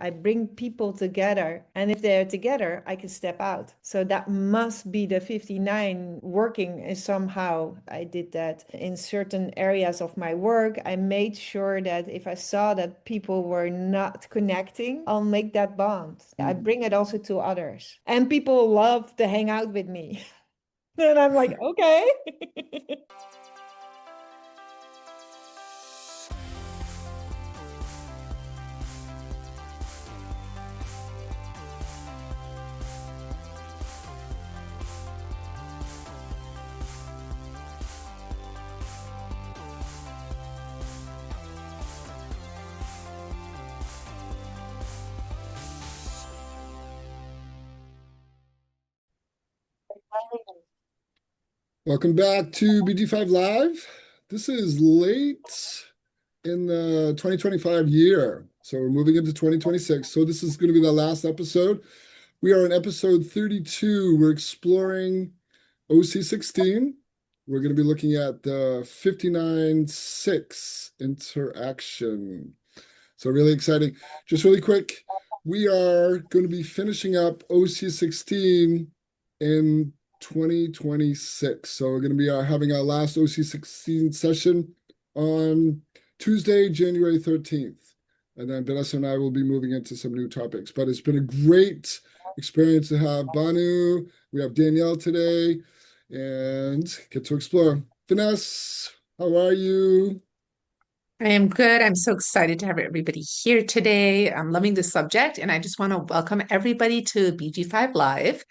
I bring people together. And if they're together, I can step out. So that must be the 59 working. And somehow I did that in certain areas of my work. I made sure that if I saw that people were not connecting, I'll make that bond. I bring it also to others. And people love to hang out with me. And I'm like, okay. Welcome back to BG5 Live. This is late in the 2025 year. So we're moving into 2026. So this is going to be the last episode. We are on episode 32. We're exploring OC16. We're going to be looking at the 59-6 interaction. So really exciting. Just really quick, we are going to be finishing up OC16 in 2026. So we're going to be having our last OC16 session on Tuesday, January 13th. And then Vanessa and I will be moving into some new topics. But it's been a great experience to have Banu. We have Danielle today and get to explore. Vanessa, how are you? I am good. I'm so excited to have everybody here today. I'm loving this subject, and I just want to welcome everybody to BG5 Live,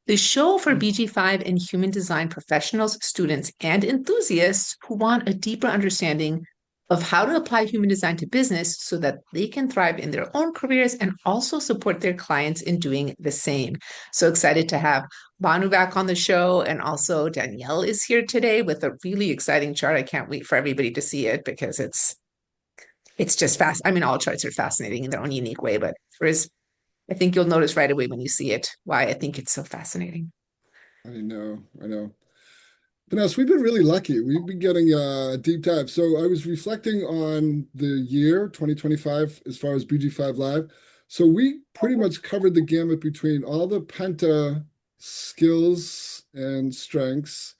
the show for BG5 and human design professionals, students, and enthusiasts who want a deeper understanding of how to apply human design to business so that they can thrive in their own careers and also support their clients in doing the same. So excited to have Banu back on the show, and also Danielle is here today with a really exciting chart. I can't wait for everybody to see it because it's just fast. I mean, all charts are fascinating in their own unique way, but whereas I think you'll notice right away when you see it why I think it's so fascinating. I know. Vanessa, we've been really lucky. We've been getting a deep dive. So I was reflecting on the year 2025 as far as BG5 Live. So we pretty much covered the gamut between all the Penta skills and strengths.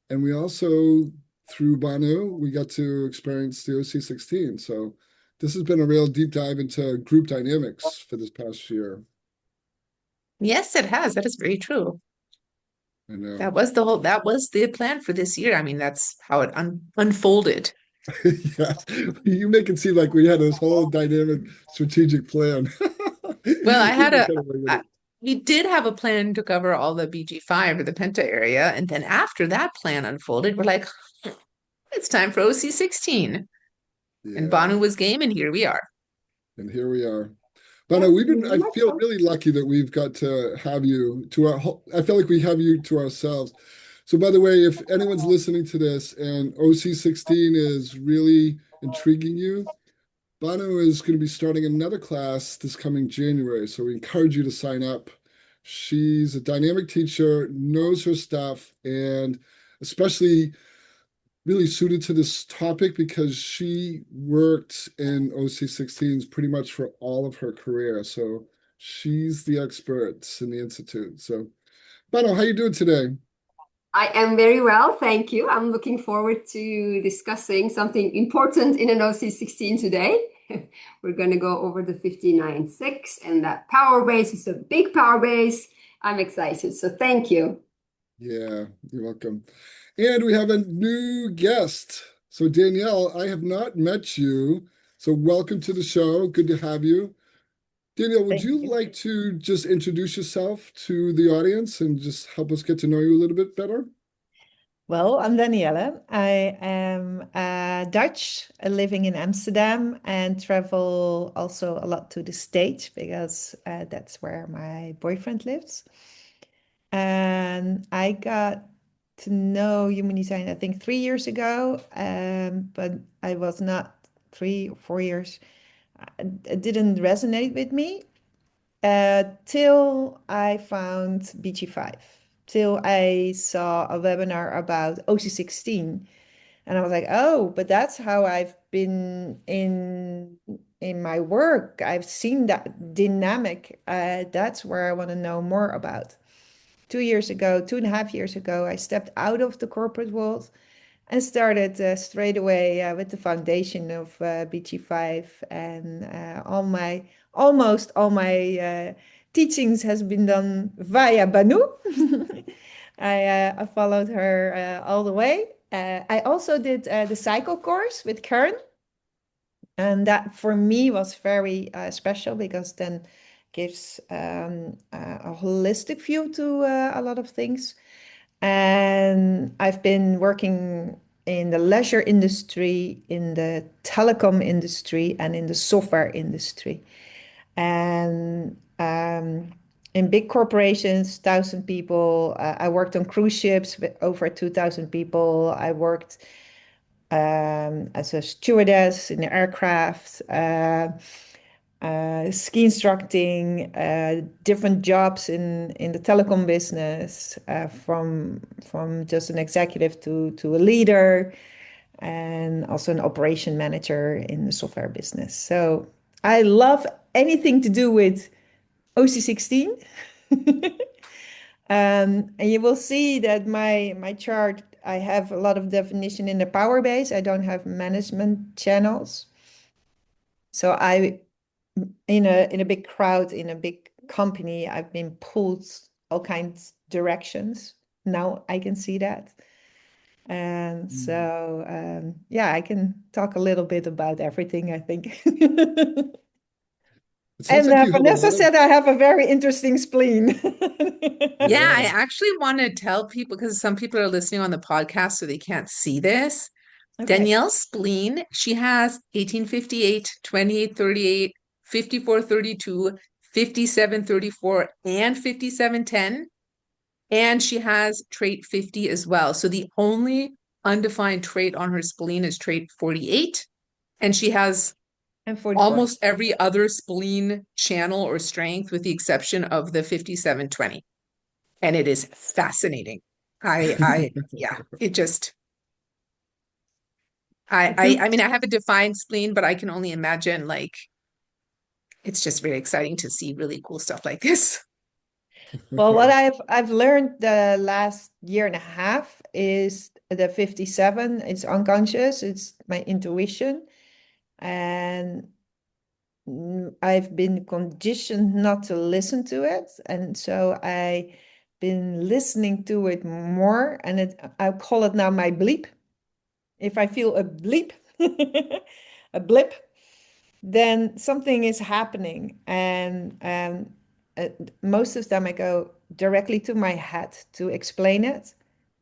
And we also, through Banu, we got to experience the OC16. So this has been a real deep dive into group dynamics for this past year. Yes, it has. That is very true. I know. That was the plan for this year. I mean, that's how it unfolded. Yes, you make it seem like we had this whole dynamic strategic plan. Well, We were kind of winging I, it. we did have a plan to cover all the BG5 or the Penta area. And then after that plan unfolded, we're like, it's time for OC16. And Yeah, Banu was game, and here we are. and here we are. But Yeah, no, I very much feel so. really lucky that we've got to have you to I feel like we have you to ourselves. So, by the way, if anyone's listening to this and OC16 is really intriguing you, Bono is going to be starting another class this coming January. So, we encourage you to sign up. She's a dynamic teacher, knows her stuff, and especially really suited to this topic because she worked in OC16s pretty much for all of her career. So she's the expert in the Institute. So, Bono, how you doing today? I am very well, thank you. I'm looking forward to discussing something important in an OC16 today. We're going to go over the 59.6 and that power base is a big power base. I'm excited, so thank you. Yeah, you're welcome. And we have a new guest. So, Danielle, I have not met you. So, welcome to the show. Good to have you. Danielle, would Thank you you. like to just introduce yourself to the audience and just help us get to know you a little bit better? Well, I'm Danielle. I am Dutch, living in Amsterdam, and travel also a lot to the States because that's where my boyfriend lives. And I got to know human design, I think 3 years ago, but I was not 3 or 4 years. It didn't resonate with me till I found BG5, till I saw a webinar about OC16. And I was like, oh, but that's how I've been in my work, I've seen that dynamic. That's where I want to know more about. 2 years ago, 2.5 years ago, I stepped out of the corporate world and started straight away with the foundation of BG5, and almost all my teachings has been done via Banu. I followed her all the way. I also did the cycle course with Karen, and that for me was very special because then gives a holistic view to a lot of things. And I've been working in the leisure industry, in the telecom industry, and in the software industry. And in big corporations, 1,000 people. I worked on cruise ships with over 2,000 people. I worked as a stewardess in the aircraft, ski instructing, different jobs in the telecom business, from just an executive to a leader, and also an operation manager in the software business. So I love anything to do with OC16. And you will see that my chart, I have a lot of definition in the power base. I don't have management channels. So in a big crowd, in a big company, I've been pulled all kinds directions. Now I can see that. And so yeah, I can talk a little bit about everything, I think. It sounds And like you have a Vanessa lot of. said I have a very interesting spleen. Yeah, I Yeah. actually want to tell people because some people are listening on the podcast so they can't see this. Okay. Danielle's spleen, she has 1858, 2838, 5432, 5734, and 5710. And she has trait 50 as well. So the only undefined trait on her spleen is trait 48. And she has And 44. almost every other spleen channel or strength with the exception of the 5720. And it is fascinating. Yeah, it just, I mean, I have a defined spleen, but I can only imagine like, it's just very exciting to see really cool stuff like this. Well, what I've learned the last year and a half is the 57. It's unconscious. It's my intuition, and I've been conditioned not to listen to it, and so I've been listening to it more, and I call it now my bleep. If I feel a bleep, a blip, then something is happening. And uh, most of the time I go directly to my head to explain it.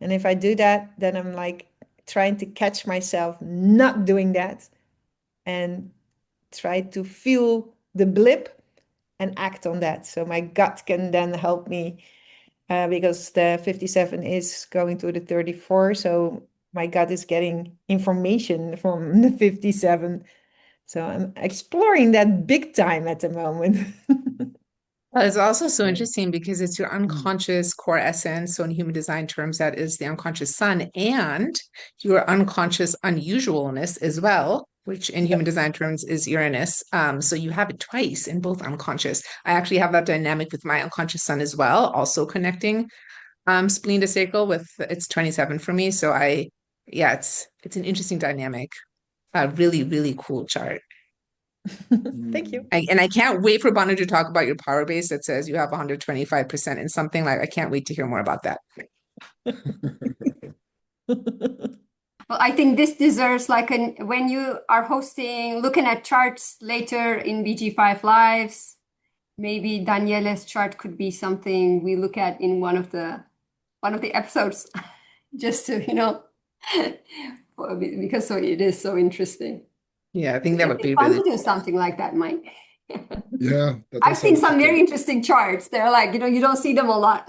And if I do that, then I'm like trying to catch myself not doing that and try to feel the blip and act on that. So my gut can then help me because the 57 is going to the 34. So my gut is getting information from the 57. So I'm exploring that big time at the moment. Well, it's also so Yeah. interesting because it's your unconscious core essence. So in human design terms, that is the unconscious sun and your unconscious unusualness as well, which in human design terms is Uranus. So you have it twice in both unconscious. I actually have that dynamic with my unconscious sun as well, also connecting spleen to sacral with it's 27 for me. So yeah, it's an interesting dynamic. A really, really cool chart. Thank you. And I can't wait for Banu to talk about your power base that says you have 125% in something like I can't wait to hear more about that. Well, I think this deserves like when you are hosting, looking at charts later in BG5 Lives, maybe Daniela's chart could be something we look at in one of the episodes, just to, because it is so interesting. Yeah, I think that would be Fun really to do cool. something like that, Mike. Yeah, that I've does seen sound some very interesting. interesting charts. They're like, you don't see them a lot.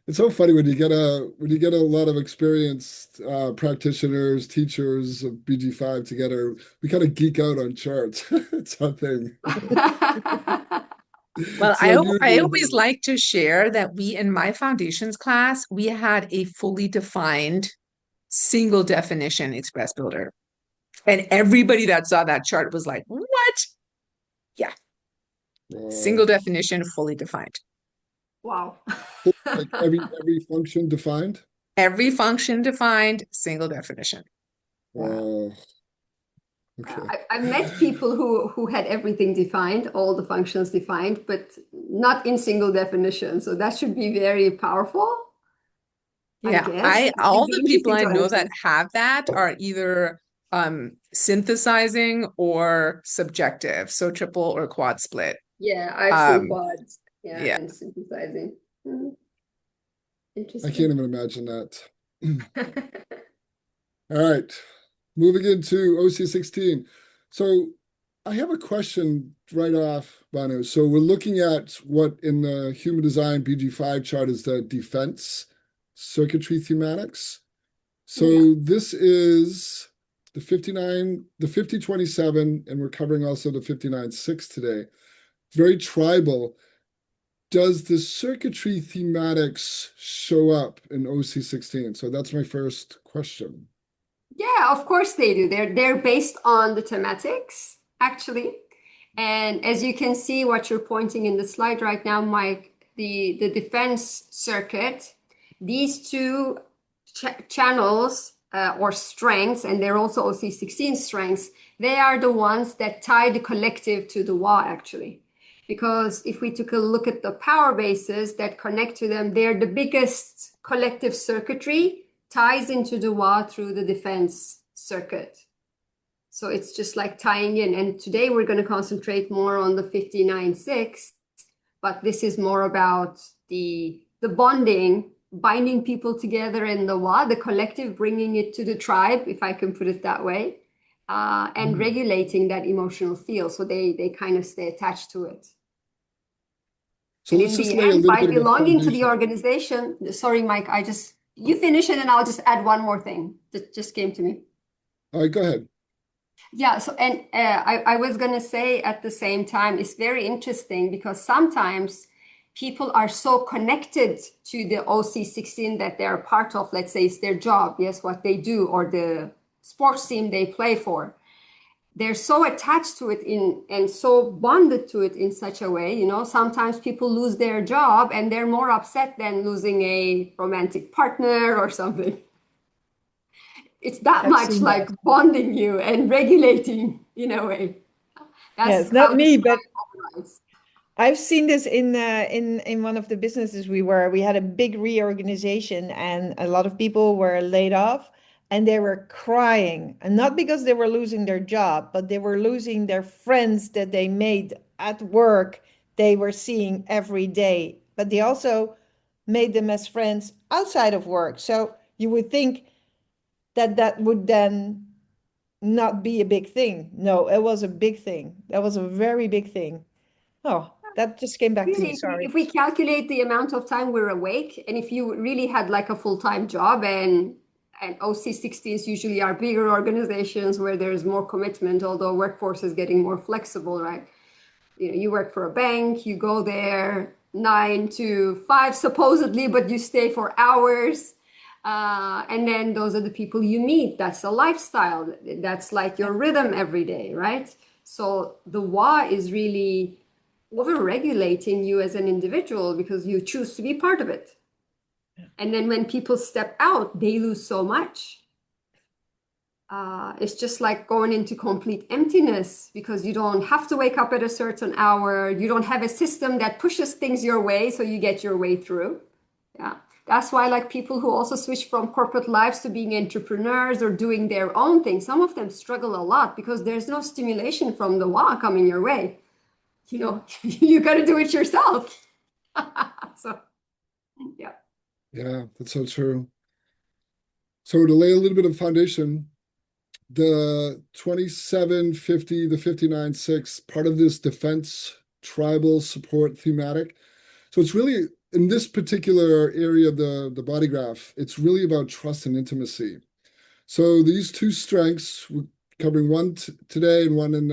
It's so funny when you get a lot of experienced practitioners, teachers of BG5 together. We kind of geek out on charts. It's our thing. Well, It's I unusual. always like to share that we in my foundations class, we had a fully defined single definition express builder. And everybody that saw that chart was like, what? Yeah. Single definition, fully defined. Wow. Like every function defined. Every function defined, single definition. Wow. Okay. I've met people who had everything defined, all the functions defined, but not in single definition. So that should be very powerful, I Yeah, guess. all It'd the be people interesting I to know that understand. have that are either synthesizing or subjective, so triple or quad split. Yeah, I've seen Um, quads. Yeah, yeah. and synthesizing. I Interesting. can't even imagine that. All right. Moving into OC16. So I have a question right off, Banu. So we're looking at what in the human design BG5 chart is the defense circuitry thematics. So Yeah. this is the 59, the 5027, and we're covering also the 59.6 today. Very tribal. Does the circuitry thematics show up in OC16? So that's my first question. Yeah, of course they do. They're based on the thematics, actually. And as you can see, what you're pointing in the slide right now, Mike, the defense circuit, these two channels or strengths, and they're also OC16 strengths, they are the ones that tie the collective to the wall, actually. Because if we took a look at the power bases that connect to them, they're the biggest collective circuitry ties into the wall through the defense circuit. So it's just like tying in. And today we're going to concentrate more on the 59.6, but this is more about the bonding, binding people together in the wa, the collective, bringing it to the tribe, if I can put it that way, and regulating that emotional feel. So they kind of stay attached to it. So And let's in just the lay a end, little by bit of a belonging to the foundation. organization, sorry, Mike, you finish it and I'll just add one more thing that just came to me. All right, go ahead. Yeah, so and I was gonna say at the same time, it's very interesting because sometimes people are so connected to the OC16 that they're part of, let's say it's their job, yes, what they do, or the sports team they play for. They're so attached to it and so bonded to it in such a way, sometimes people lose their job and they're more upset than losing a romantic partner or something. It's that I've much seen like that. bonding you and regulating in a way. Yeah, That's it's not how the me, but tribe operates. I've seen this in one of the businesses we had a big reorganization and a lot of people were laid off and they were crying, and not because they were losing their job, but they were losing their friends that they made at work, they were seeing every day, but they also made them as friends outside of work. So you would think that that would then not be a big thing. No, it was a big thing. That was a very big thing. Oh, that just came back to me. Really, Sorry. if we calculate the amount of time we're awake, and if you really had like a full-time job, and OC16s usually are bigger organizations where there's more commitment, although workforce is getting more flexible, right? You work for a bank, you go there 9 to 5 supposedly, but you stay for hours. And then those are the people you meet. That's a lifestyle. That's like your rhythm every day, right? So the why is really over-regulating you as an individual because you choose to be part of it. And then when people step out, they lose so much. It's just like going into complete emptiness because you don't have to wake up at a certain hour. You don't have a system that pushes things your way, so you get your way through. Yeah. That's why like people who also switch from corporate lives to being entrepreneurs or doing their own thing, some of them struggle a lot because there's no stimulation from the wah coming your way. You got to do it yourself. So, yeah. Yeah, that's so true. So to lay a little bit of foundation, the 2750, the 59.6, part of this defense tribal support thematic. So it's really in this particular area of the body graph, it's really about trust and intimacy. So these two strengths, we're covering one today and one in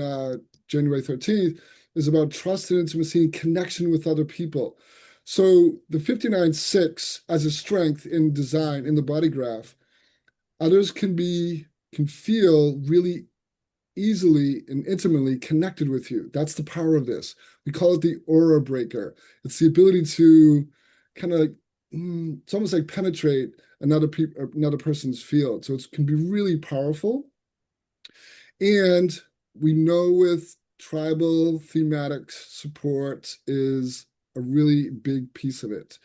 January 13th, is about trust and intimacy and connection with other people. So the 59.6 as a strength in design in the body graph, others can feel really easily and intimately connected with you. That's the power of this. We call it the aura breaker. It's the ability to kind of, it's almost like penetrate another person's field. So it can be really powerful. And we know with tribal thematic support is a really big piece of it.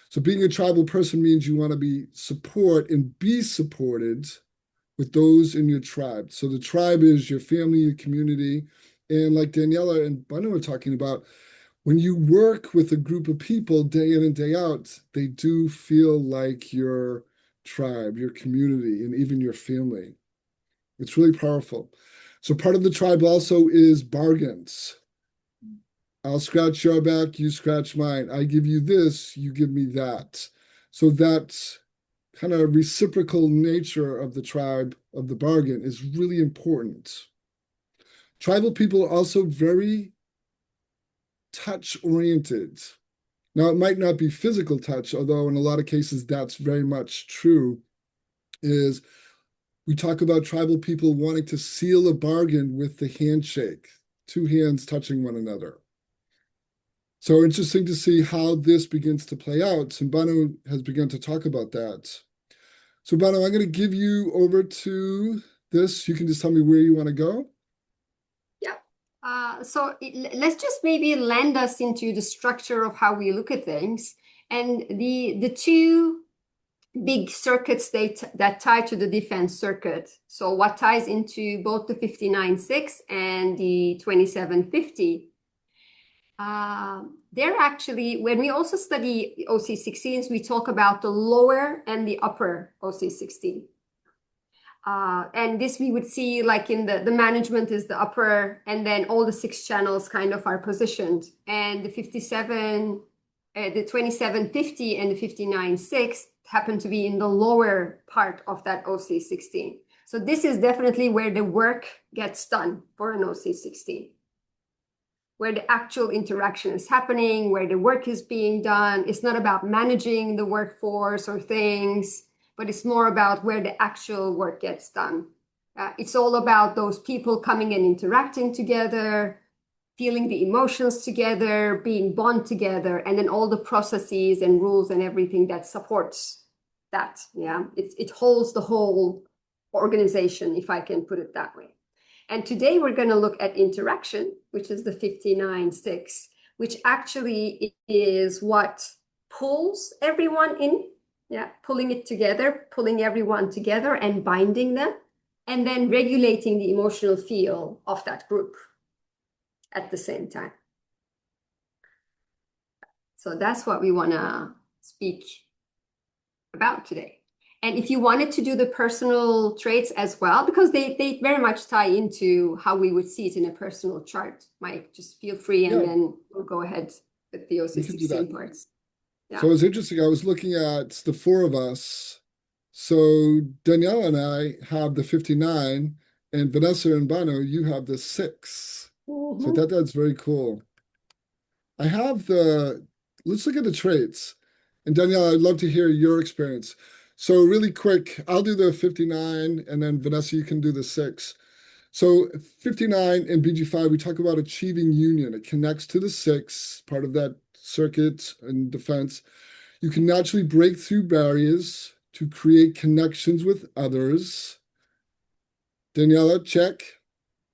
So being a tribal person means you want to be support and be supported with those in your tribe. So the tribe is your family, your community. And like Daniela and Banu were talking about, when you work with a group of people day in and day out, they do feel like your tribe, your community, and even your family. It's really powerful. So part of the tribe also is bargains. I'll scratch your back, you scratch mine. I give you this, you give me that. So that kind of reciprocal nature of the tribe, of the bargain, is really important. Tribal people are also very touch-oriented. Now, it might not be physical touch, although in a lot of cases that's very much true, is we talk about tribal people wanting to seal a bargain with the handshake, two hands touching one another. So interesting to see how this begins to play out. And Banu has begun to talk about that. So Banu, I'm going to give you over to this. You can just tell me where you want to go. Yeah. Let's just maybe land us into the structure of how we look at things. And the two big circuits that tie to the defense circuit. So what ties into both the 59.6 and the 27.50, they're actually, when we also study OC16s, we talk about the lower and the upper OC16. And this we would see like in the management is the upper, and then all the 6 channels kind of are positioned. And the 57, the 27.50 and the 59.6 happen to be in the lower part of that OC16. So this is definitely where the work gets done for an OC16, where the actual interaction is happening, where the work is being done. It's not about managing the workforce or things, but it's more about where the actual work gets done. It's all about those people coming and interacting together, feeling the emotions together, being bond together, and then all the processes and rules and everything that supports that. Yeah, it holds the whole organization, if I can put it that way. And today we're going to look at interaction, which is the 59.6, which actually is what pulls everyone in. Yeah, pulling it together, pulling everyone together and binding them, and then regulating the emotional feel of that group at the same time. So that's what we want to speak about today. And if you wanted to do the personal traits as well, because they very much tie into how we would see it in a personal chart, Mike, just feel free, and then we'll go ahead with the OC16 parts. Yeah. So it was interesting. I was looking at the 4 of us. So Danielle and I have the 59, and Vanessa and Banu, you have the 6. Mm-hmm. So that's very cool. I have let's look at the traits. And Danielle, I'd love to hear your experience. So really quick, I'll do the 59, and then Vanessa, you can do the 6. So 59 and BG5, we talk about achieving union. It connects to the 6, part of that circuit and defense. You can naturally break through barriers to create connections with others. Daniela, check.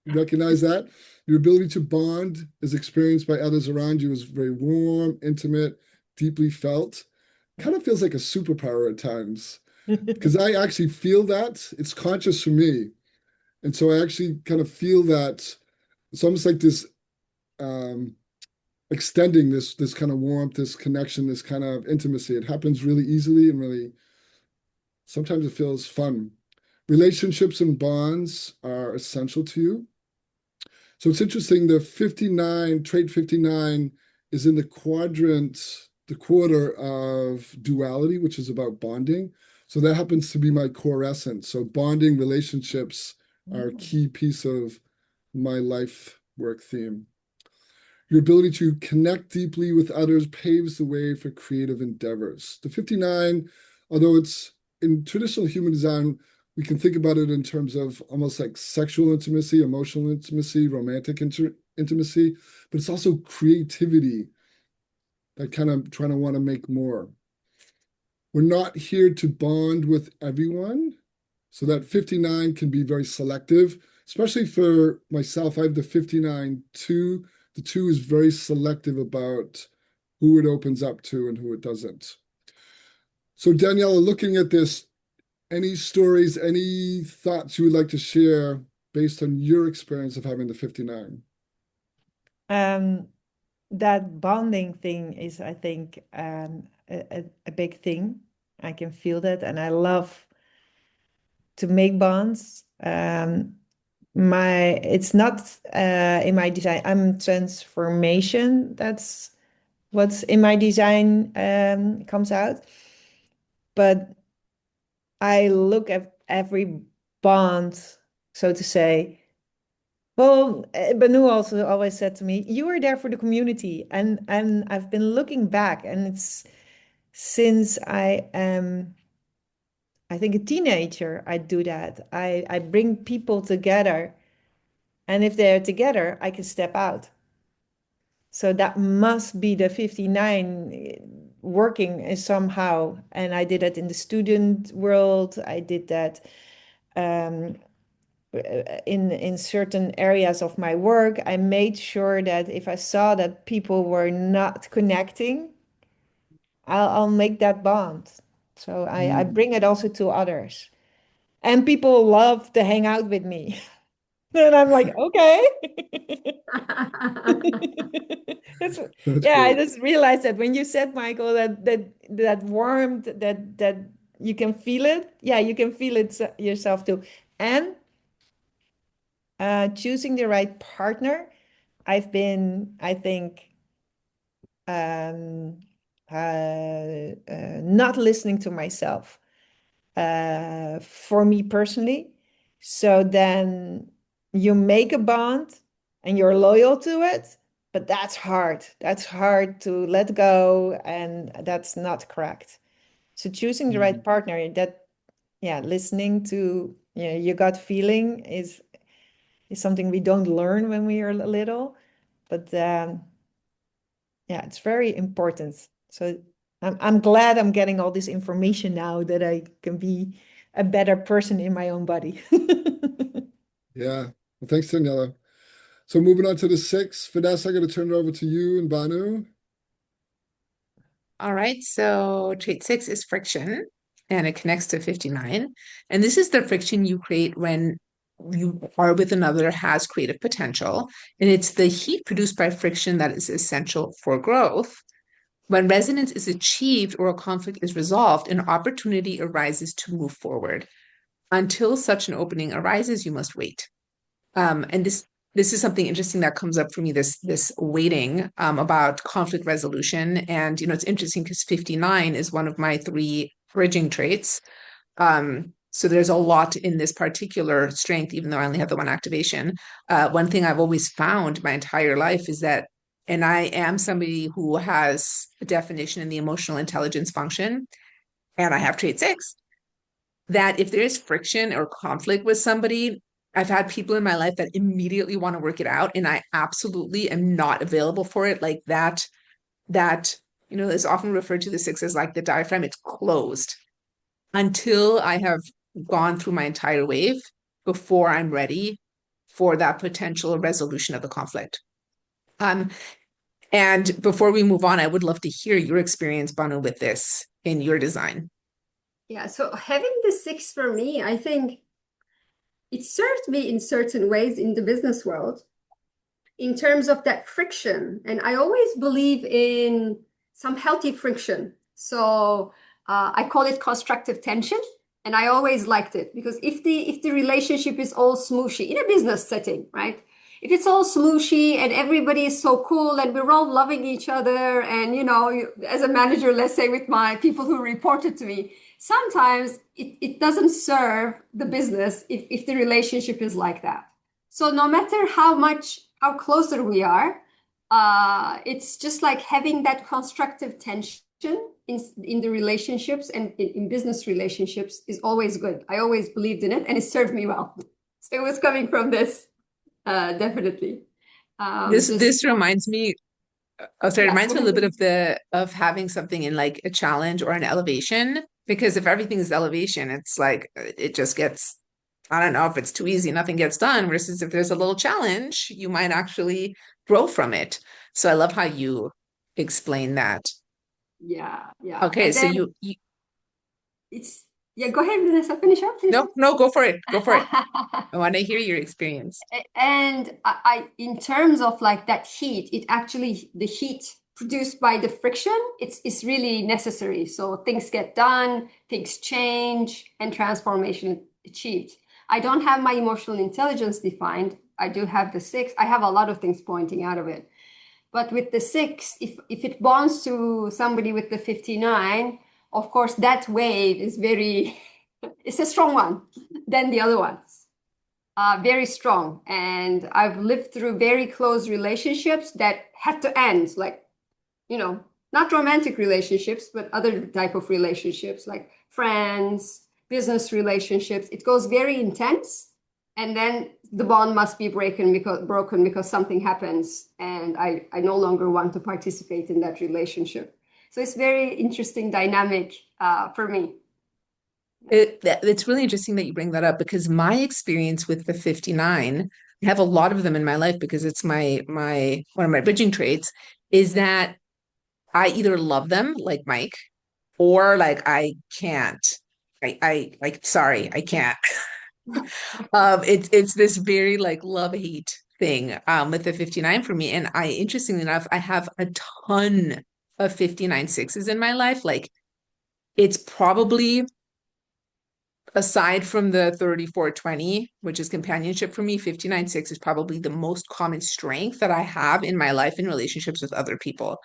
You recognize that? Your ability to bond is experienced by others around you is very warm, intimate, deeply felt. Kind of feels like a superpower at times, because I actually feel that. It's conscious for me. And so I actually kind of feel that it's almost like this extending this kind of warmth, this connection, this kind of intimacy. It happens really easily, and really sometimes it feels fun. Relationships and bonds are essential to you. So it's interesting, the 59, trait 59 is in the quadrant, the quarter of duality, which is about bonding. So that happens to be my core essence. So bonding relationships are a key piece of my life work theme. Your ability to connect deeply with others paves the way for creative endeavors. The 59, although it's in traditional human design, we can think about it in terms of almost like sexual intimacy, emotional intimacy, romantic intimacy, but it's also creativity that kind of trying to want to make more. We're not here to bond with everyone. So that 59 can be very selective, especially for myself. I have the 59 2. The 2 is very selective about who it opens up to and who it doesn't. So Daniela, looking at this, any stories, any thoughts you would like to share based on your experience of having the 59? That bonding thing is, I think, a big thing. I can feel that, and I love to make bonds. It's not in my design. I'm transformation. That's what's in my design comes out. But I look at every bond, so to say. Well, Banu also always said to me, "You were there for the community," and I've been looking back, and it's since I am, I think, a teenager. I do that. I bring people together, and if they're together, I can step out. So that must be the 59 working somehow. And I did that in the student world. I did that um, in certain areas of my work. I made sure that if I saw that people were not connecting, I'll make that bond. So I bring it also to others. And people love to hang out with me. And I'm like, okay. That's, That's yeah, I great. just realized that when you said, Michael, that warmth, that you can feel it. Yeah, you can feel it yourself too. And choosing the right partner, I've been, I think, um, not listening to myself for me personally. So then you make a bond and you're loyal to it, but that's hard. That's hard to let go, and that's not correct. So choosing the right partner, that, yeah, listening to, your gut feeling is something we don't learn when we are little, but yeah, it's very important. So I'm glad I'm getting all this information now that I can be a better person in my own body. Yeah. Well, thanks, Daniela. So moving on to the 6, Vanessa, I'm going to turn it over to you and Banu. All right, so trait 6 is friction, and it connects to 59. And this is the friction you create when you are with another that has creative potential. And it's the heat produced by friction that is essential for growth. When resonance is achieved or a conflict is resolved, an opportunity arises to move forward. Until such an opening arises, you must wait. And this is something interesting that comes up for me, this waiting about conflict resolution. And it's interesting because 59 is one of my 3 bridging traits. So there's a lot in this particular strength, even though I only have the 1 activation. One thing I've always found my entire life is that, and I am somebody who has a definition in the emotional intelligence function, and I have trait 6, that if there's friction or conflict with somebody, I've had people in my life that immediately want to work it out, and I absolutely am not available for it. Like that is often referred to the 6 as like the diaphragm. It's closed until I have gone through my entire wave before I'm ready for that potential resolution of the conflict. And before we move on, I would love to hear your experience, Banu, with this in your design. Yeah, so having the 6 for me, I think it served me in certain ways in the business world in terms of that friction. And I always believe in some healthy friction. So I call it constructive tension. And I always liked it because if the relationship is all smooshy in a business setting, right? If it's all smooshy and everybody is so cool and we're all loving each other, and as a manager, let's say with my people who reported to me, sometimes it doesn't serve the business if the relationship is like that. So no matter how closer we are, it's just like having that constructive tension in the relationships and in business relationships is always good. I always believed in it, and it served me well. So it was coming from this, definitely. This reminds me, oh, sorry, it Yeah, reminds go me a little ahead. bit of having something in like a challenge or an elevation. Because if everything is elevation, it's like it just gets, I don't know, if it's too easy, nothing gets done. Versus if there's a little challenge, you might actually grow from it. So I love how you explain that. Yeah, yeah. Okay, And so then it's yeah, go ahead, Vanessa, finish up, finish no, up. no, go for it. Go for it. I want to hear your experience. And in terms of like that heat, it actually, the heat produced by the friction, it's really necessary. So things get done, things change, and transformation achieved. I don't have my emotional intelligence defined. I do have the six. I have a lot of things pointing out of it. But with the six, if it bonds to somebody with the 59, of course, that wave is very, it's a strong one than the other ones. Very strong. And I've lived through very close relationships that had to end, like, not romantic relationships, but other type of relationships, like friends, business relationships. It goes very intense. And then the bond must be broken because something happens, and I no longer want to participate in that relationship. So it's very interesting dynamic for me. It's really interesting that you bring that up because my experience with the 59, I have a lot of them in my life because it's my one of my bridging traits, is that I either love them like Mike or like I can't. I like sorry, I can't. It's this very like love-hate thing with the 59 for me. And I interestingly enough, I have a ton of 59 sixes in my life. Like it's probably aside from the 3420, which is companionship for me, 59 6 is probably the most common strength that I have in my life in relationships with other people.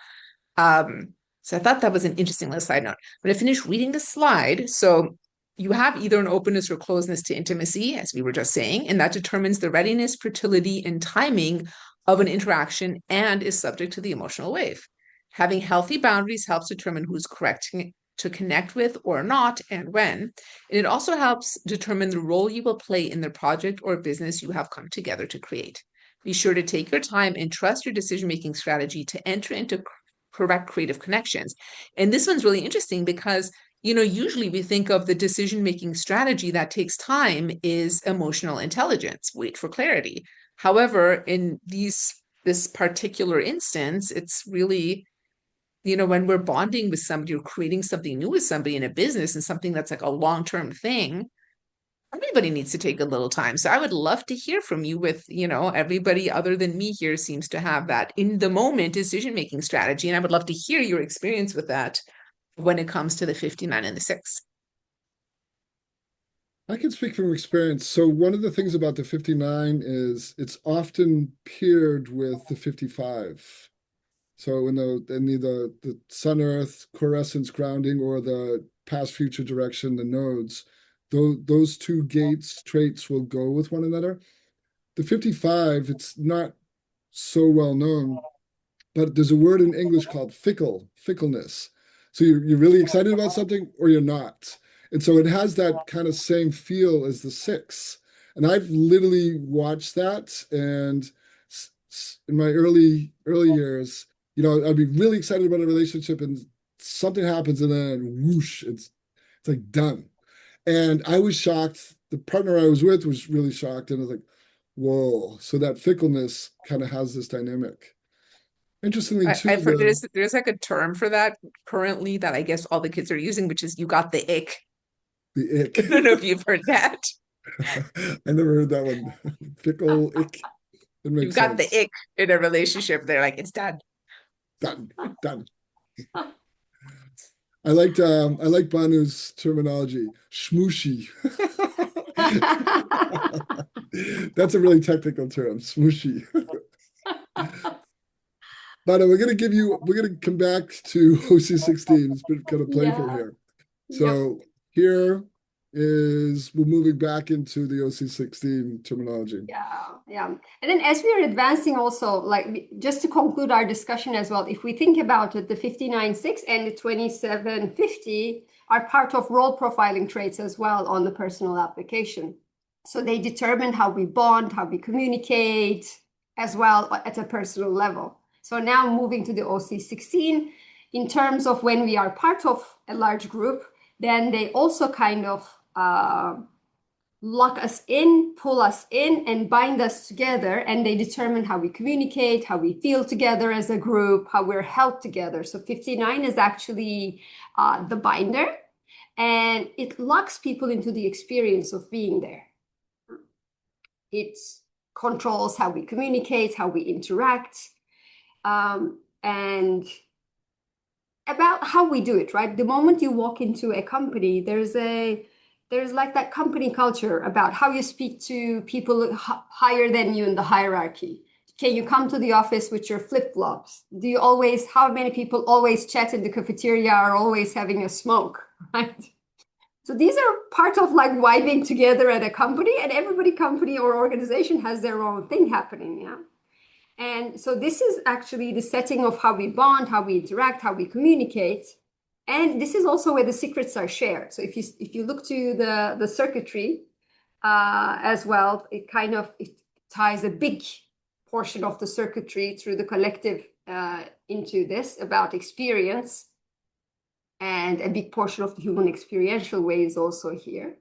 So I thought that was an interesting little side note. But I finished reading the slide. So you have either an openness or closeness to intimacy, as we were just saying, and that determines the readiness, fertility, and timing of an interaction and is subject to the emotional wave. Having healthy boundaries helps determine who's correct to connect with or not and when. And it also helps determine the role you will play in the project or business you have come together to create. Be sure to take your time and trust your decision-making strategy to enter into correct creative connections. And this one's really interesting because, usually we think of the decision-making strategy that takes time is emotional intelligence, wait for clarity. However, in this particular instance, it's really, when we're bonding with somebody or creating something new with somebody in a business and something that's like a long-term thing, everybody needs to take a little time. So I would love to hear from you with, everybody other than me here seems to have that in the moment decision-making strategy. And I would love to hear your experience with that when it comes to the 59 and the 6. I can speak from experience. So one of the things about the 59 is it's often paired with the 55. So in the sun earth quiescence grounding or the past future direction, the nodes, those two gates traits will go with one another. The 55, it's not so well known, but there's a word in English called fickleness. So you're really excited about something or you're not. And so it has that kind of same feel as the six. And I've literally watched that. And in my early years, I'd be really excited about a relationship and something happens and then whoosh, it's like done. And I was shocked. The partner I was with was really shocked. And I was like, whoa. So that fickleness kind of has this dynamic. Interestingly, too, I've heard there's like a term for that currently that I guess all the kids are using, which is you got the ick. the I ick. don't know if you've heard that. I never heard that one. Fickle ick. It You've makes got the sense. ick in a relationship. They're like, it's done. Done. Done. I like Banu's terminology. Shmooshy. That's a really technical term. Smooshy. Banu, we're gonna come back to OC16. It's been kind of playful Yeah. here. Yep. So here is we're moving back into the OC16 terminology. Yeah. And then as we are advancing also, like just to conclude our discussion as well, if we think about it, the 59.6 and the 27.50 are part of role profiling traits as well on the personal application. So they determine how we bond, how we communicate as well at a personal level. So now moving to the OC16, in terms of when we are part of a large group, then they also kind of lock us in, pull us in, and bind us together. And they determine how we communicate, how we feel together as a group, how we're held together. So 59 is actually the binder, and it locks people into the experience of being there. It controls how we communicate, how we interact, and about how we do it, right? The moment you walk into a company, there's like that company culture about how you speak to people higher than you in the hierarchy. Can you come to the office with your flip-flops? How many people always chat in the cafeteria or always having a smoke, right? So these are part of like vibing together at a company, and every company or organization has their own thing happening, yeah? And so this is actually the setting of how we bond, how we interact, how we communicate. And this is also where the secrets are shared. So if you look to the circuitry as well, it ties a big portion of the circuitry through the collective into this about experience. And a big portion of the human experiential way is also here.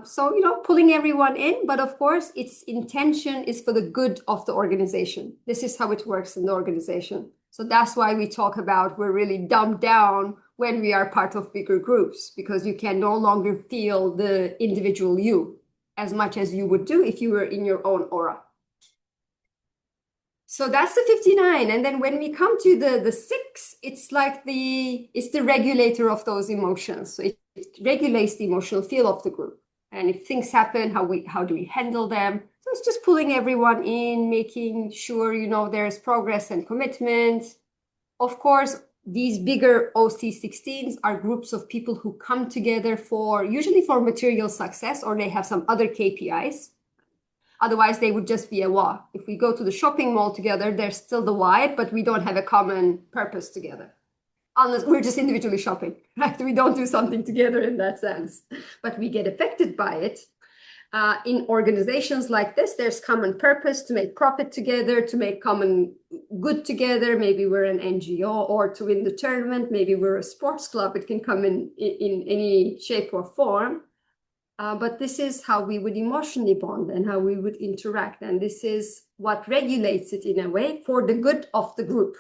So, pulling everyone in, but of course, its intention is for the good of the organization. This is how it works in the organization. So that's why we talk about we're really dumbed down when we are part of bigger groups, because you can no longer feel the individual you as much as you would do if you were in your own aura. So that's the 59. And then when we come to the 6, it's like it's the regulator of those emotions. So it regulates the emotional feel of the group. And if things happen, how do we handle them? So it's just pulling everyone in, making sure, there's progress and commitment. Of course, these bigger OC16s are groups of people who come together usually for material success, or they have some other KPIs. Otherwise, they would just be a why. If we go to the shopping mall together, there's still the why, but we don't have a common purpose together. Unless we're just individually shopping, right? We don't do something together in that sense, but we get affected by it. In organizations like this, there's common purpose to make profit together, to make common good together. Maybe we're an NGO, or to win the tournament. Maybe we're a sports club. It can come in any shape or form. But this is how we would emotionally bond and how we would interact. And this is what regulates it in a way for the good of the group,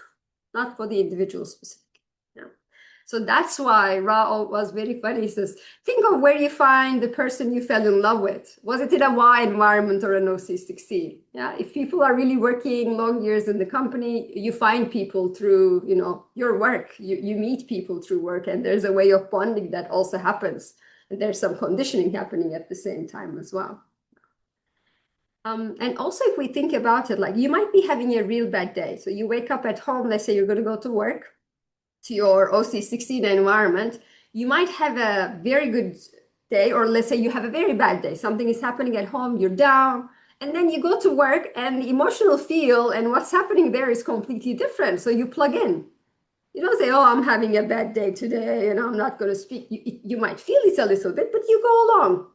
not for the individual specific. Yeah. So that's why Ra was very funny. He says, think of where you find the person you fell in love with. Was it in a Y environment or an OC16? Yeah. If people are really working long years in the company, you find people through, your work. You meet people through work, and there's a way of bonding that also happens. And there's some conditioning happening at the same time as well. And also, if we think about it, like you might be having a real bad day. So you wake up at home, let's say you're going to go to work, to your OC16 environment. You might have a very good day, or let's say you have a very bad day. Something is happening at home, you're down, and then you go to work, and the emotional feel and what's happening there is completely different. So you plug in. You don't say, oh, I'm having a bad day today and I'm not going to speak. You might feel it a little bit, but you go along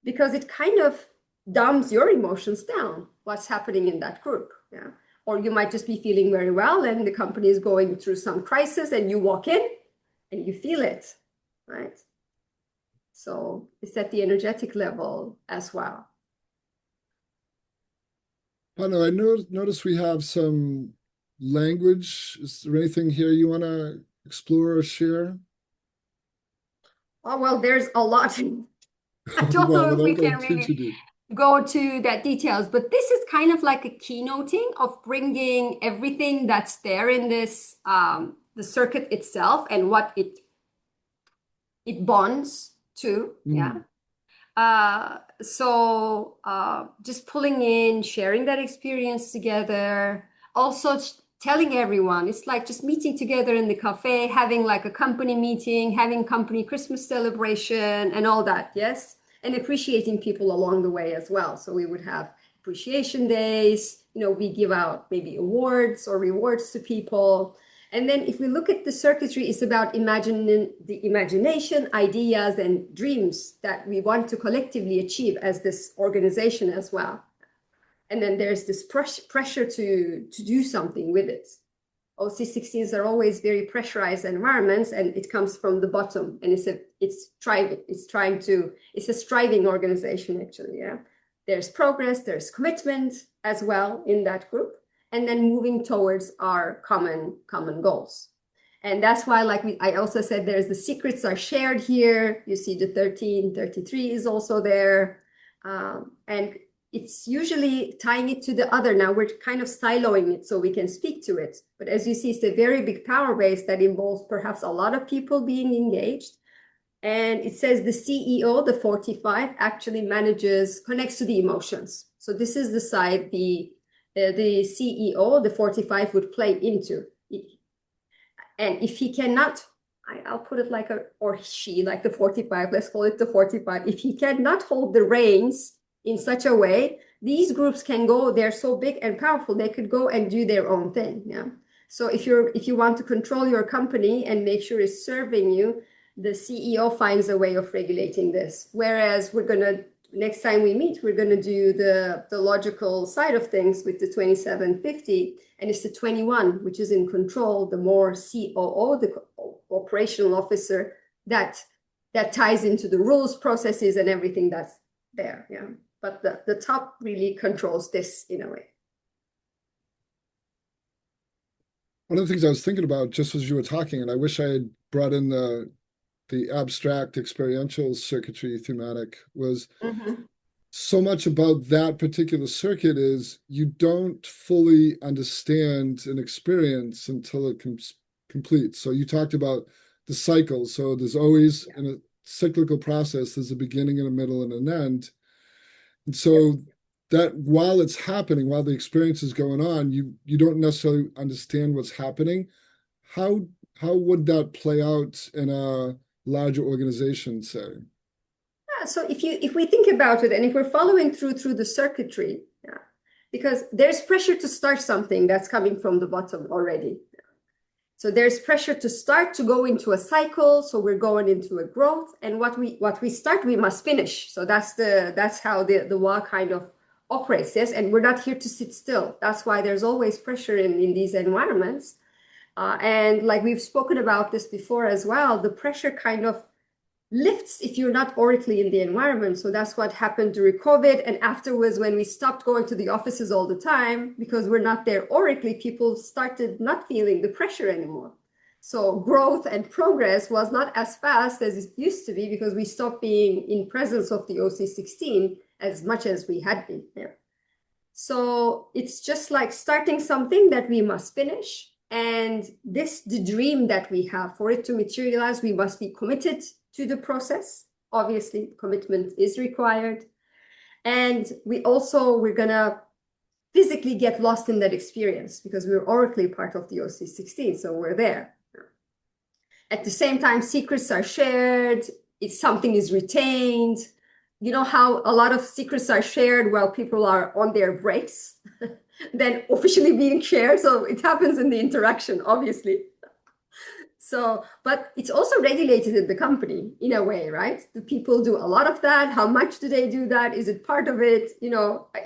because it kind of dumbs your emotions down, what's happening in that group. Yeah. Or you might just be feeling very well and the company is going through some crisis, and you walk in and you feel it, right? So it's at the energetic level as well. Hannah, I notice we have some language. Is there anything here you want to explore or share? Oh, well, there's a lot. I don't know if we can really go to that details, but this is kind of like a keynoting of bringing everything that's there in this, the circuit itself and what it bonds to, yeah. So just pulling in, sharing that experience together, also telling everyone. It's like just meeting together in the cafe, having like a company meeting, having company Christmas celebration and all that, yes? And appreciating people along the way as well. So we would have appreciation days, we give out maybe awards or rewards to people. And then if we look at the circuitry, it's about imagining the imagination, ideas, and dreams that we want to collectively achieve as this organization as well. And then there's this pressure to do something with it. OC16s are always very pressurized environments, and it comes from the bottom. And it's a striving organization, actually. Yeah, there's progress, there's commitment as well in that group, and then moving towards our common goals. And that's why, I also said, there's the secrets are shared here. You see the 1333 is also there, and it's usually tying it to the other. Now we're kind of siloing it so we can speak to it. But as you see, it's a very big power base that involves perhaps a lot of people being engaged. And it says the CEO, the 45, actually connects to the emotions. So this is the side the CEO, the 45, would play into. And if he cannot, I'll put it or she, like the 45, let's call it the 45. If he cannot hold the reins in such a way, these groups can go, they're so big and powerful, they could go and do their own thing. Yeah. So if you want to control your company and make sure it's serving you, the CEO finds a way of regulating this. Whereas next time we meet, we're going to do the logical side of things with the 2750, and it's the 21, which is in control, the more COO, the operational officer, that ties into the rules, processes, and everything that's there. Yeah. But the top really controls this in a way. One of the things I was thinking about just as you were talking, and I wish I had brought in the abstract experiential circuitry thematic, was so much about that particular circuit is you don't fully understand an experience until it completes. So you talked about the cycle. So there's always, in a cyclical process, there's a beginning and a middle and an end. And so that while it's happening, while the experience is going on, you don't necessarily understand what's happening. How would that play out in a larger organization, say? Yeah, so if we think about it, and if we're following through the circuitry, yeah, because there's pressure to start something that's coming from the bottom already. So there's pressure to start to go into a cycle. So we're going into a growth, and what we start, we must finish. So that's how the WA kind of operates, yes. And we're not here to sit still. That's why there's always pressure in these environments. And like we've spoken about this before as well, the pressure kind of lifts if you're not oracally in the environment. So that's what happened during COVID. And afterwards, when we stopped going to the offices all the time, because we're not there oracally, people started not feeling the pressure anymore. So growth and progress was not as fast as it used to be because we stopped being in presence of the OC16 as much as we had been there. So it's just like starting something that we must finish. And the dream that we have, for it to materialize, we must be committed to the process. Obviously, commitment is required. And we're going to physically get lost in that experience because we're oracally part of the OC16, so we're there. At the same time, secrets are shared. Something is retained. You know how a lot of secrets are shared while people are on their breaks, then officially being shared. So it happens in the interaction, obviously. So, but it's also regulated in the company in a way, right? Do people do a lot of that? How much do they do that? Is it part of it?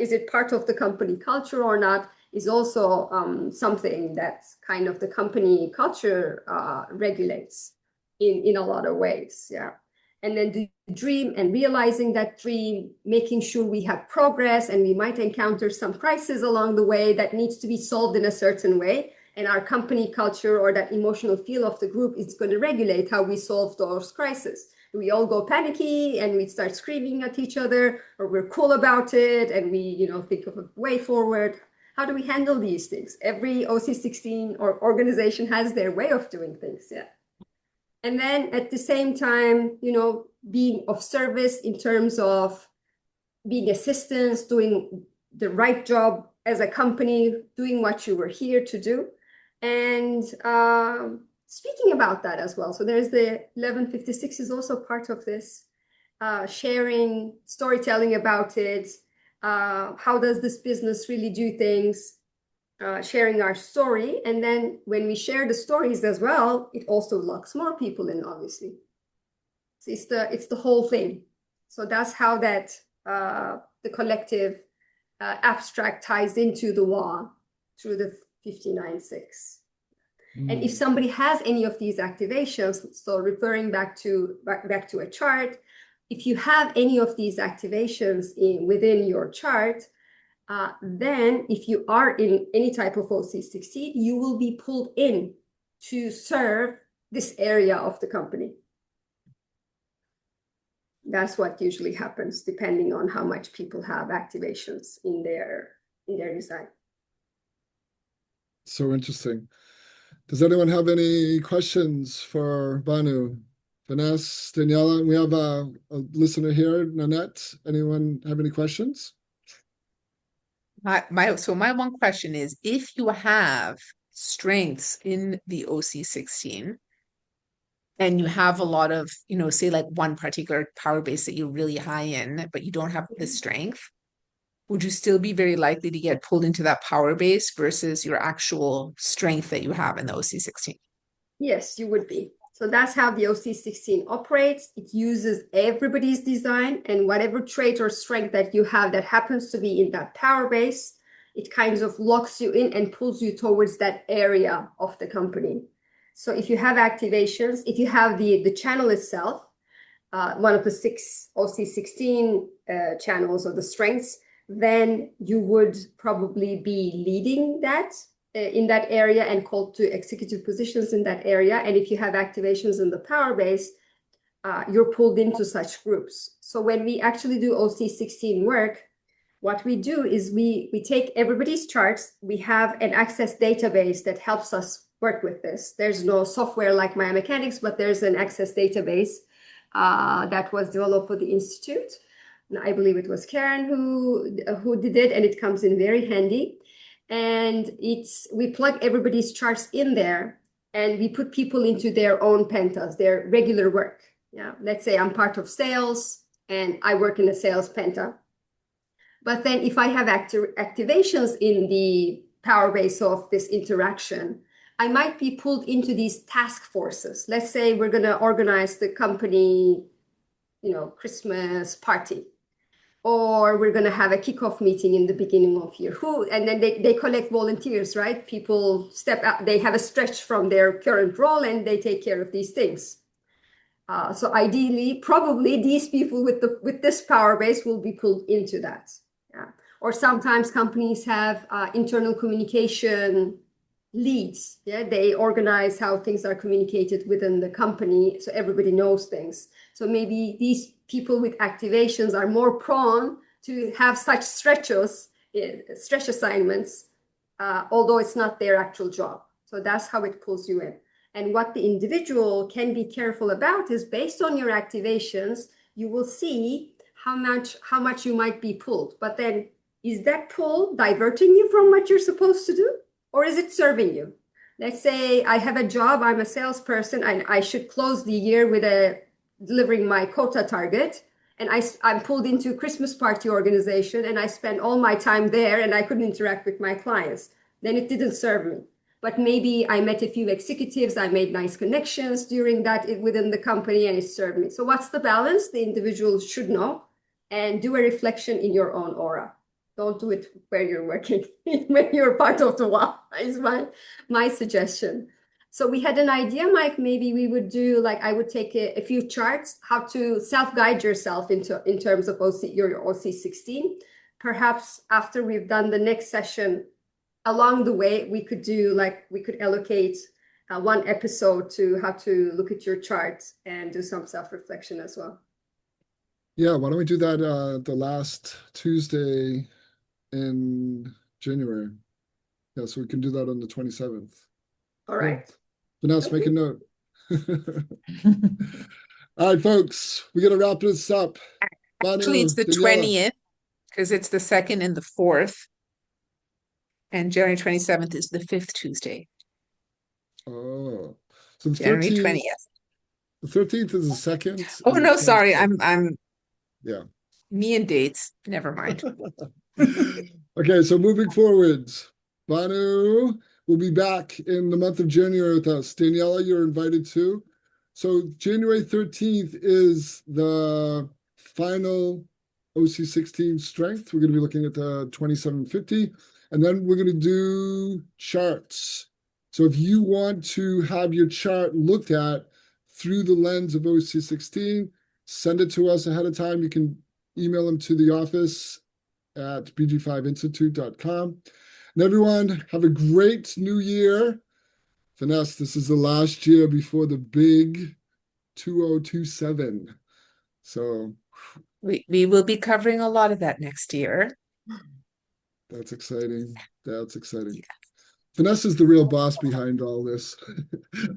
Is it part of the company culture or not? Is also something that kind of the company culture regulates in a lot of ways. Yeah. And then the dream and realizing that dream, making sure we have progress, and we might encounter some crisis along the way that needs to be solved in a certain way. And our company culture or that emotional feel of the group is going to regulate how we solve those crises. We all go panicky and we start screaming at each other, or we're cool about it and we, think of a way forward. How do we handle these things? Every OC16 or organization has their way of doing things. Yeah. And then at the same time, being of service in terms of being assistants, doing the right job as a company, doing what you were here to do. And speaking about that as well, so there's the 1156 is also part of this, sharing, storytelling about it. How does this business really do things? Sharing our story. And then when we share the stories as well, it also locks more people in, obviously. So it's the whole thing. So that's how that the collective abstract ties into the WA through the 59.6. And if somebody has any of these activations, so referring back to a chart, if you have any of these activations within your chart, then if you are in any type of OC16, you will be pulled in to serve this area of the company. That's what usually happens, depending on how much people have activations in their design. So interesting. Does anyone have any questions for Banu? Vanessa, Daniela, we have a listener here, Nanette. Anyone have any questions? So my one question is, if you have strengths in the OC16 and you have a lot of, say like one particular power base that you're really high in, but you don't have the strength, would you still be very likely to get pulled into that power base versus your actual strength that you have in the OC16? Yes, you would be. So that's how the OC16 operates. It uses everybody's design, and whatever trait or strength that you have that happens to be in that power base, it kind of locks you in and pulls you towards that area of the company. So if you have activations, if you have the channel itself, one of the 6 OC16 channels or the strengths, then you would probably be leading that in that area and called to executive positions in that area. And if you have activations in the power base, you're pulled into such groups. So when we actually do OC16 work, what we do is we take everybody's charts. We have an access database that helps us work with this. There's no software like Biomechanics, but there's an access database that was developed for the Institute. And I believe it was Karen who did it, and it comes in very handy. And we plug everybody's charts in there, and we put people into their own pentas, their regular work. Yeah, let's say I'm part of sales and I work in a sales penta. But then if I have activations in the power base of this interaction, I might be pulled into these task forces. Let's say we're going to organize the company, Christmas party, or we're going to have a kickoff meeting in the beginning of year. And then they collect volunteers, right? People step out, they have a stretch from their current role, and they take care of these things. So ideally, probably these people with this power base will be pulled into that. Yeah. Or sometimes companies have internal communication leads. Yeah, they organize how things are communicated within the company, so everybody knows things. So maybe these people with activations are more prone to have such stretch assignments, although it's not their actual job. So that's how it pulls you in. And what the individual can be careful about is, based on your activations, you will see how much you might be pulled. But then, is that pull diverting you from what you're supposed to do? Or is it serving you? Let's say I have a job, I'm a salesperson, and I should close the year with delivering my quota target. And I'm pulled into a Christmas party organization, and I spend all my time there, and I couldn't interact with my clients. Then it didn't serve me. But maybe I met a few executives, I made nice connections during that within the company, and it served me. So what's the balance? The individual should know, and do a reflection in your own aura. Don't do it where you're working, when you're part of the WA, is my suggestion. So we had an idea, Mike, maybe we would do, I would take a few charts, how to self-guide yourself in terms of your OC16. Perhaps after we've done the next session, along the way, we could allocate one episode to how to look at your chart and do some self-reflection as well. Yeah, why don't we do that the last Tuesday in January? Yeah, so we can do that on the 27th. All right. Vanessa, make a note. All right, folks, we're going to wrap this up. Actually, it's the Daniela. 20th, because it's the 2nd and the 4th. And January 27th is the 5th Tuesday. Oh, so the January 13th, 20th. the 13th is the second, Oh and the no, sorry. 24th. I'm Yeah. me and dates. Never mind. Okay, so moving forwards, Banu will be back in the month of January with us. Daniela, you're invited too. So January 13th is the final OC16 strength. We're going to be looking at the 2750, and then we're going to do charts. So if you want to have your chart looked at through the lens of OC16, send it to us ahead of time. You can email them to the office at bg5institute.com. And everyone, have a great new year. Vanessa, this is the last year before the big 2027. So We will be covering a lot of that next year. that's exciting. That's exciting. Yeah. Vanessa's the real boss behind all this.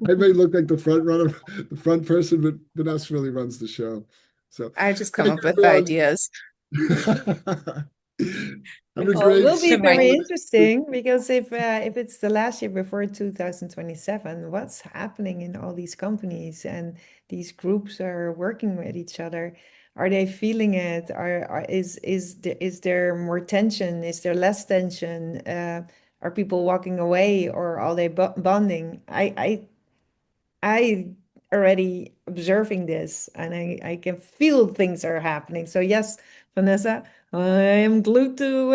I may look like the front runner, the front person, but Vanessa really runs the show. So I just come thank up you, with ideas. everyone. Have a Well, it will great be And my very holiday. interesting because if it's the last year before 2027, what's happening in all these companies and these groups are working with each other? Are they feeling it? Is there more tension? Is there less tension? Are people walking away or are they bonding? I already observing this and I can feel things are happening. So yes, Vanessa, I am glued to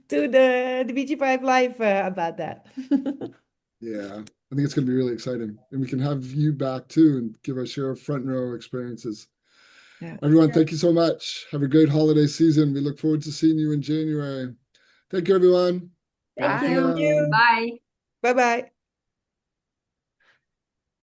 to the BG5 Live about that. Yeah, I think it's going to be really exciting. And we can have you back too and give us your front row experiences. Yeah. Everyone, thank you so much. Have a great holiday season. We look forward to seeing you in January. Thank you, everyone. Bye Thank for Bye. you. now. Bye. Bye bye.